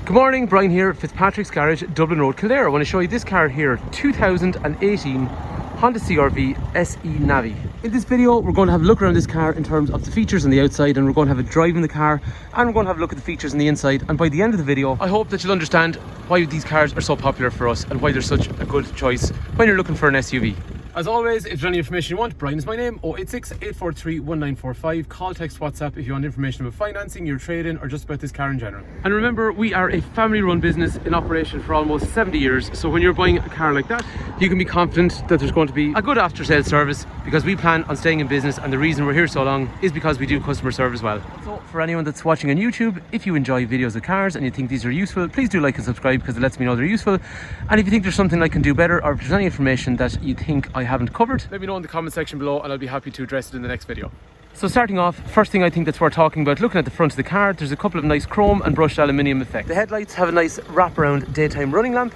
Good morning, Brian here at Fitzpatrick's Garage, Dublin Road, Kildare. I want to show you this car here, 2018 Honda CRV SE Navi. In this video, we're going to have a look around this car in terms of the features on the outside, and we're going to have a drive in the car, and we're going to have a look at the features on the inside. And by the end of the video, I hope that you'll understand why these cars are so popular for us and why they're such a good choice when you're looking for an SUV. As always, if there's any information you want, Brian is my name, 086 843 1945. Call, text, WhatsApp if you want information about financing, your trade-in, or just about this car in general. And remember, we are a family-run business in operation for almost 70 years. So when you're buying a car like that, you can be confident that there's going to be a good after-sales service, because we plan on staying in business, and the reason we're here so long is because we do customer service well. So for anyone that's watching on YouTube, if you enjoy videos of cars and you think these are useful, please do like and subscribe, because it lets me know they're useful. And if you think there's something I can do better, or if there's any information that you think I haven't covered, let me know in the comment section below and I'll be happy to address it in the next video. So starting off, first thing I think that's worth talking about, looking at the front of the car, there's a couple of nice chrome and brushed aluminium effects. The headlights have a nice wraparound daytime running lamp.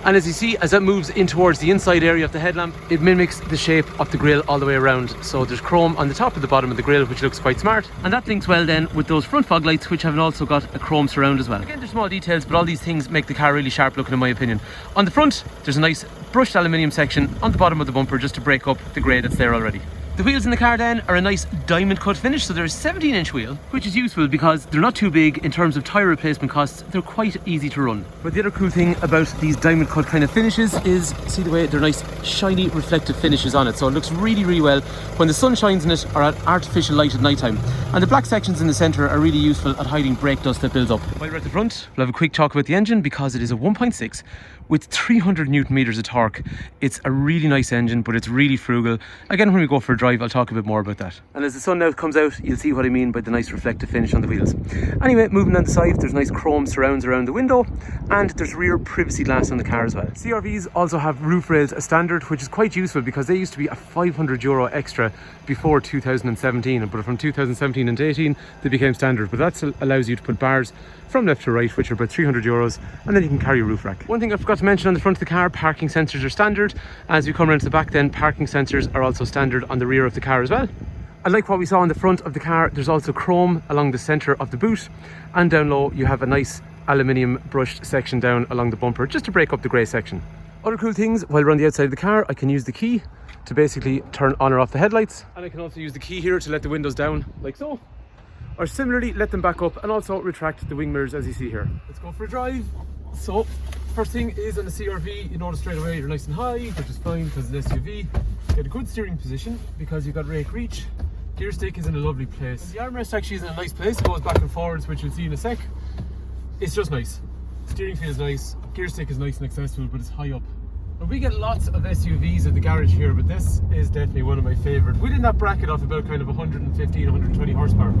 And as you see, as it moves in towards the inside area of the headlamp, it mimics the shape of the grille all the way around. So there's chrome on the top and the bottom of the grille, which looks quite smart. And that links well then with those front fog lights, which have also got a chrome surround as well. Again, they're small details, but all these things make the car really sharp looking in my opinion. On the front, there's a nice brushed aluminium section on the bottom of the bumper just to break up the grey that's there already. The wheels in the car then are a nice diamond cut finish, so they're a 17-inch wheel, which is useful because they're not too big in terms of tyre replacement costs. They're quite easy to run. But the other cool thing about these diamond cut kind of finishes is, see the way they're nice shiny reflective finishes on it, so it looks really well when the sun shines in it or at artificial light at night time. And the black sections in the centre are really useful at hiding brake dust that builds up. While we're at the front, we'll have a quick talk about the engine, because it is a 1.6 with 300 newton meters of torque. It's a really nice engine, but it's really frugal. Again, when we go for a drive, I'll talk a bit more about that. And as the sun now comes out, you'll see what I mean by the nice reflective finish on the wheels. Anyway, moving down the side, there's nice chrome surrounds around the window, and there's rear privacy glass on the car as well. CRVs also have roof rails as standard, which is quite useful because they used to be a €500 extra before 2017, but from 2017 and 18 they became standard. But that allows you to put bars from left to right, which are about €300, and then you can carry a roof rack. One thing I forgot to mention, on the front of the car, parking sensors are standard. As you come around to the back then, parking sensors are also standard on the rear of the car as well. And like what we saw on the front of the car, there's also chrome along the centre of the boot, and down low you have a nice aluminium brushed section down along the bumper just to break up the grey section. Other cool things, while we're on the outside of the car, I can use the key to basically turn on or off the headlights, and I can also use the key here to let the windows down like so, or similarly let them back up and also retract the wing mirrors as you see here. Let's go for a drive. So first thing is, on the CRV, you notice straight away you're nice and high, which is fine because it's an SUV. Get a good steering position because you've got rake reach. Gear stick is in a lovely place. The armrest actually is in a nice place. It goes back and forwards, which you'll see in a sec. It's just nice. Steering feels nice. Gear stick is nice and accessible, but it's high up. But we get lots of SUVs at the garage here, but this is definitely one of my favourite. Within that bracket of about kind of 115, 120 horsepower.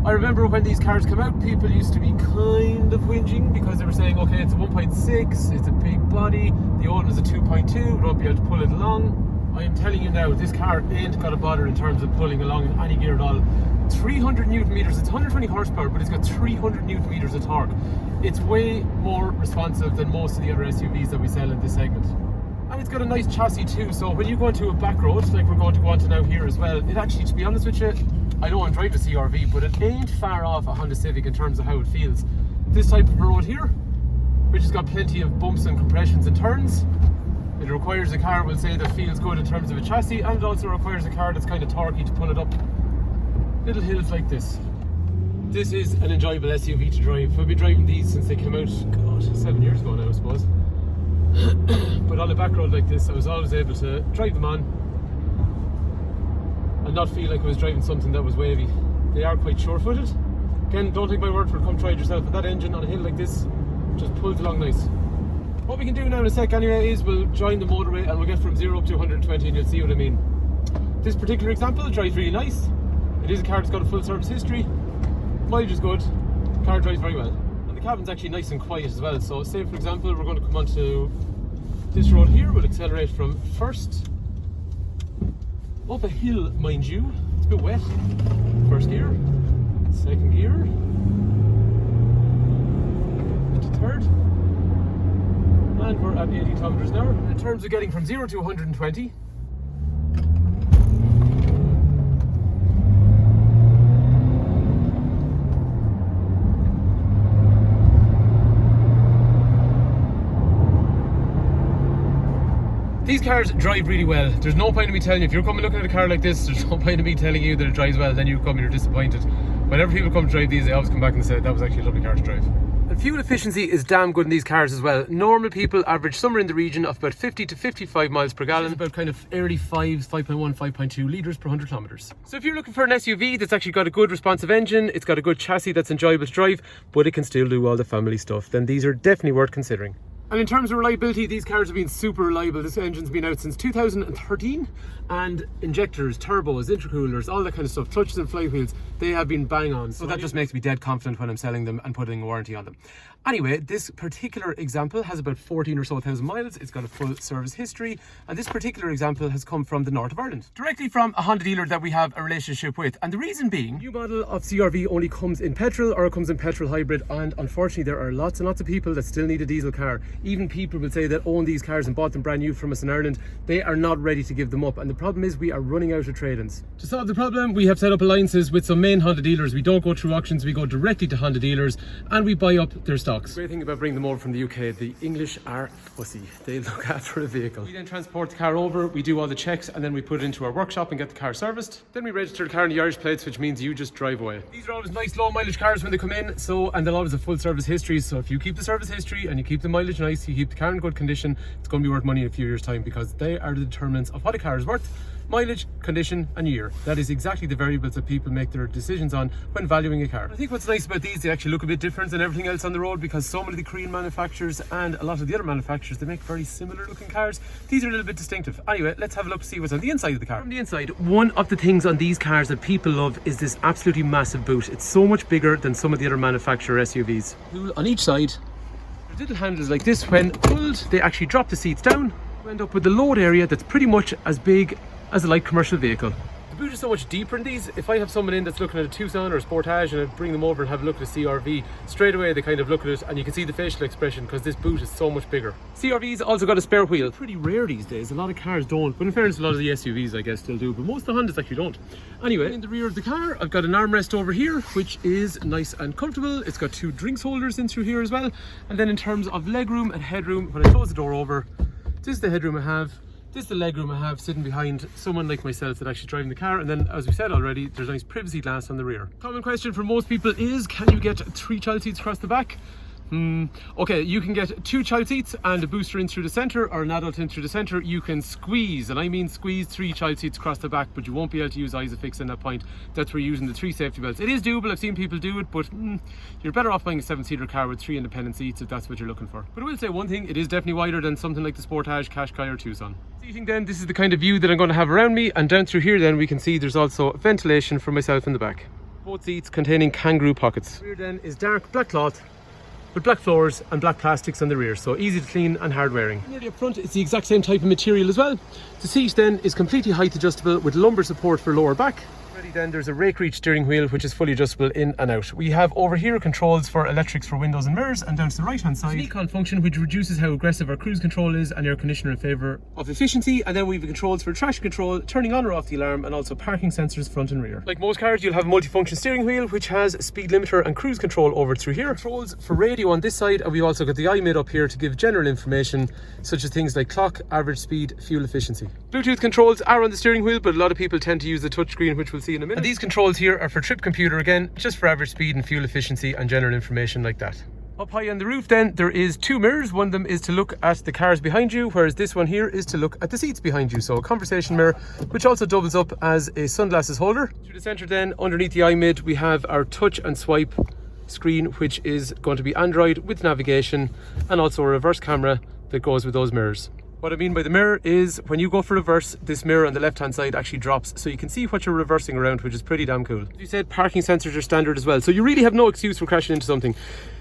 I remember when these cars came out, people used to be kind of whinging because they were saying, okay, it's a 1.6, it's a big body, the old one is a 2.2, we won't be able to pull it along. I am telling you now, this car ain't got a bother in terms of pulling along in any gear at all. 300 newton meters, it's 120 horsepower, but it's got 300 newton meters of torque. It's way more responsive than most of the other SUVs that we sell in this segment. And it's got a nice chassis too, so when you go into a back road, like we're going to go onto now here as well, it actually, to be honest with you, I don't want to drive a CRV, but it ain't far off a Honda Civic in terms of how it feels. This type of road here, which has got plenty of bumps and compressions and turns, it requires a car, we'll say, that feels good in terms of a chassis, and it also requires a car that's kind of torquey to pull it up little hills like this. This is an enjoyable SUV to drive. I've been driving these since they came out, God, 7 years ago now, I suppose. But on a back road like this, I was always able to drive them on and not feel like I was driving something that was wavy. They are quite sure-footed. Again, don't take my word for it, come try it yourself. But that engine on a hill like this just pulls along nice. What we can do now in a sec anyway is we'll join the motorway and we'll get from 0 up to 120 and you'll see what I mean. This particular example drives really nice. It is a car that's got a full service history. Mileage is good. The car drives very well. And the cabin's actually nice and quiet as well. So say for example we're going to come onto this road here. We'll accelerate from first up a hill, mind you. It's a bit wet. First gear, second gear, into third, and we're at 80 kilometers an hour. In terms of getting from 0 to 120, These cars drive really well. There's no point in me telling you, if you're coming looking at a car like this, there's no point in me telling you that it drives well, then you come and you're disappointed. Whenever people come to drive these, they always come back and say, that was actually a lovely car to drive. And fuel efficiency is damn good in these cars as well. Normal people average somewhere in the region of about 50 to 55 miles per gallon, about kind of early 5s, 5.1, 5.2 litres per 100 kilometres. So if you're looking for an SUV that's actually got a good responsive engine, it's got a good chassis that's enjoyable to drive, but it can still do all the family stuff, then these are definitely worth considering. And in terms of reliability, these cars have been super reliable. This engine's been out since 2013, and injectors, turbos, intercoolers, all that kind of stuff, clutches and flywheels, they have been bang on. So that just makes me dead confident when I'm selling them and putting a warranty on them. Anyway, this particular example has about 14 or so thousand miles. It's got a full service history, and this particular example has come from the north of Ireland, directly from a Honda dealer that we have a relationship with. And the reason being, new model of CRV only comes in petrol, or it comes in petrol hybrid, and unfortunately there are lots and lots of people that still need a diesel car. Even people will say that own these cars and bought them brand new from us in Ireland, they are not ready to give them up, and the problem is we are running out of trade-ins. To solve the problem, we have set up alliances with some main Honda dealers. We don't go through auctions, we go directly to Honda dealers and we buy up their stocks. The great thing about bringing them over from the UK, the English are fussy. They look after a vehicle. We then transport the car over, we do all the checks, and then we put it into our workshop and get the car serviced. Then we register the car in the Irish plates, which means you just drive away. These are always nice low mileage cars when they come in, and they'll always have full service history. So if you keep the service history and you keep the mileage nice, you keep the car in good condition, it's going to be worth money in a few years' time, because they are the determinants of what a car is worth. Mileage, condition and year. That is exactly the variables that people make their decisions on when valuing a car. I think what's nice about these, they actually look a bit different than everything else on the road, because so many of the Korean manufacturers and a lot of the other manufacturers, they make very similar looking cars. These are a little bit distinctive. Anyway, let's have a look to see what's on the inside of the car. From the inside, one of the things on these cars that people love is this absolutely massive boot. It's so much bigger than some of the other manufacturer SUVs. On each side, there's little handles like this. When pulled, they actually drop the seats down. We end up with the load area that's pretty much as big as a light commercial vehicle. The boot is so much deeper in these. If I have someone in that's looking at a Tucson or a Sportage and I bring them over and have a look at a CRV, straight away they kind of look at it and you can see the facial expression, because this boot is so much bigger. CRV's also got a spare wheel. Pretty rare these days. A lot of cars don't, but in fairness a lot of the SUVs I guess still do, but most of the Hondas actually don't. Anyway, in the rear of the car I've got an armrest over here, which is nice and comfortable. It's got two drinks holders in through here as well. And then in terms of legroom and headroom, when I close the door over, this is the headroom I have. This is the legroom I have sitting behind someone like myself that's actually driving the car, and then as we said already, there's nice privacy glass on the rear. Common question for most people is, can you get 3 child seats across the back? Okay, you can get 2 child seats and a booster in through the centre, or an adult in through the centre. You can squeeze, and I mean squeeze, 3 child seats across the back, but you won't be able to use Isofix in that point. That's where you're using the 3 safety belts. It is doable, I've seen people do it, but you're better off buying a 7-seater car with 3 independent seats if that's what you're looking for. But I will say one thing, it is definitely wider than something like the Sportage, Qashqai or Tucson. Seating then, this is the kind of view that I'm going to have around me, and down through here then we can see there's also ventilation for myself in the back. Both seats containing kangaroo pockets. The rear then is dark black cloth with black floors and black plastics on the rear, so easy to clean and hard wearing. Nearly up front, it's the exact same type of material as well. The seat then is completely height adjustable with lumbar support for lower back. Then there's a rake reach steering wheel which is fully adjustable in and out. We have over here controls for electrics for windows and mirrors, and down to the right hand side, Econ function which reduces how aggressive our cruise control is, and air conditioner in favour of efficiency. And then we have controls for traction control, turning on or off the alarm, and also parking sensors front and rear. Like most cars, you'll have a multifunction steering wheel which has speed limiter and cruise control over through here. Controls for radio on this side, and we've also got the iMid up here to give general information such as things like clock, average speed, fuel efficiency. Bluetooth controls are on the steering wheel, but a lot of people tend to use the touchscreen, which we'll see in a minute. And these controls here are for trip computer again, just for average speed and fuel efficiency and general information like that. Up high on the roof then, there is 2 mirrors. One of them is to look at the cars behind you, whereas this one here is to look at the seats behind you. So a conversation mirror, which also doubles up as a sunglasses holder. Through the centre then, underneath the iMid, we have our touch and swipe screen, which is going to be Android with navigation, and also a reverse camera that goes with those mirrors. What I mean by the mirror is when you go for reverse, this mirror on the left hand side actually drops, so you can see what you're reversing around, which is pretty damn cool. As you said, parking sensors are standard as well, so you really have no excuse for crashing into something.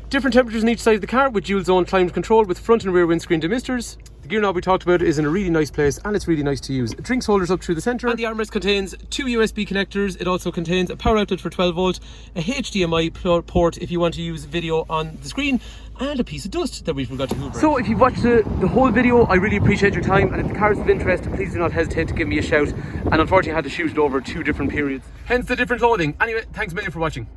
Different temperatures on each side of the car with dual zone climate control with front and rear windscreen demisters. The gear knob we talked about is in a really nice place, and it's really nice to use. Drinks holders up through the centre, and the armrest contains 2 USB connectors. It also contains a power outlet for 12 volt, a HDMI port if you want to use video on the screen, and a piece of dust that we forgot to hoover. So if you've watched the whole video, I really appreciate your time, and if the car is of interest, please do not hesitate to give me a shout. And unfortunately I had to shoot it over 2 different periods, hence the different loading. Anyway, thanks a million for watching.